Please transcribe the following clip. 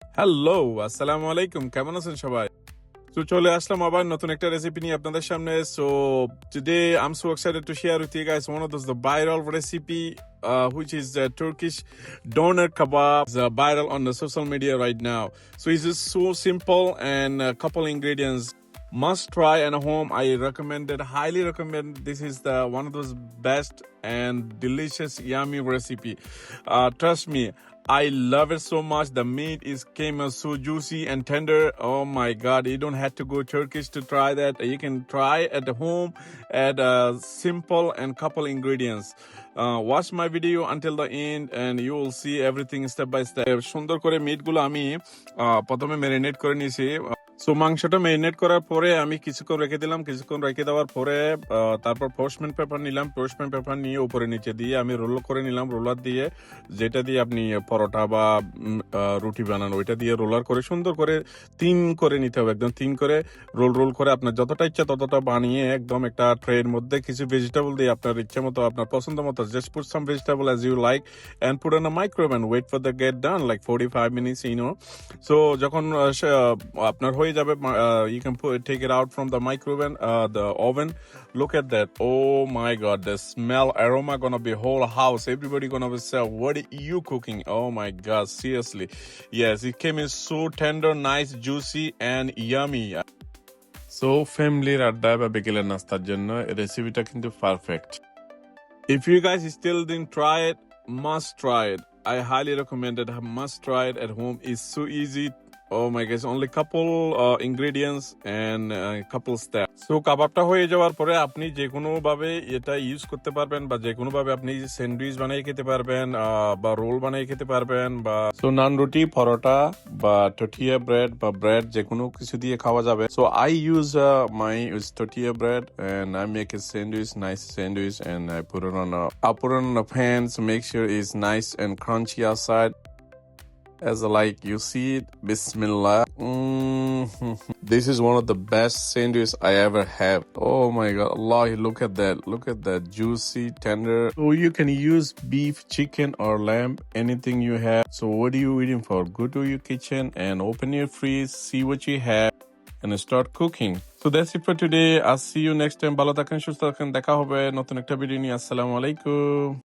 Hello, আসসালামু আলাইকুম। কেমন আছেন সবাই? তো চলে আসলাম আবার নতুন একটা রেসিপি নিয়ে আপনাদের সামনে। So today I'm so excited to share with you guys one of those the viral recipe, which is Turkish doner kebab. It's viral on the social media right now. So it's just so simple and a couple ingredients. Must try at home. I recommend it, highly recommend. This is the one of those best and delicious, yummy recipe. Trust me, I love it so much. The meat is came out so juicy and tender. Oh my god! You don't have to go Turkish to try that. You can try at home at simple and couple ingredients. Watch my video until the end and you will see everything step by step. সুন্দর করে meet গুলো আমি প্রথমে marinate করে নিয়েছি। So মাংসটা marinate করার পরে আমি কিছুক্ষণ রেখে দিলাম। কিছুক্ষণ রেখে দেওয়ার পরে তারপর পরিষ্মেন্ট পেপার নিলাম। পরিষ্মেন্ট পেপার নিয়ে উপরে নিচে দিয়ে আমি রোল করে নিলাম। রোলার দিয়ে, যেটা দিয়ে আপনি পরোটা বা রুটি বানান, ওইটা দিয়ে রোলার করে সুন্দর করে তিন করে নিতে হবে। একদম তিন করে রোল করে আপনার যতটা ইচ্ছা ততটা বানিয়ে একদম একটা ট্রের মধ্যে কিছু ভেজিটেবল দিয়ে আপনার ইচ্ছা মতো, আপনার পছন্দ মতো, just put some vegetable as you like and put in a microwave and wait for the get done like 45 minutes, you know. So যখন আপনার হয়ে যাবে, you can take it out from the microwave, the oven. Look at that. Oh my god, the smell, aroma gonna be whole house. Everybody gonna be say, what are you cooking? Oh my god, seriously. Yes, it came in so tender, nice, juicy and yummy. So ফ্যামিলির আড্ডা বা বিকেলের নাস্তার জন্য রেসিপিটা কিন্তু perfect. If you guys still didn't try it, must try it. I highly recommend it. Must try it at home. It's so easy. Oh my gosh, only couple ingredients and couple steps. So কাবাবটা হয়ে যাওয়ার পরে আপনি যে কোনো ভাবে এটা use করতে পারবেন, বা যে কোনো ভাবে আপনি স্যান্ডউইচ বানিয়ে খেতে পারবেন, বা রোল বানিয়ে খেতে পারবেন, বা সো নান রুটি, পরোটা বা tortilla bread বা ব্রেড যে কোনো কিছু দিয়ে খাওয়া যাবে। So I use my tortilla bread and I make a sandwich, nice sandwich, and I put it on a pan to make sure it's nice and crunchy outside. As like you see it, Bismillah. This is one of the best sandwiches I ever had. Oh my god, Allah, look at that. Look at that, juicy, tender. So you can use beef, chicken or lamb, anything you have. So what are you waiting for? Go to your kitchen and open your fridge, see what you have and start cooking. So that's it for today. I'll see you next time. ভালো থাকেন, সুস্থ থাকেন, দেখা হবে নতুন একটা video নিয়ে। আসসালামু আলাইকুম।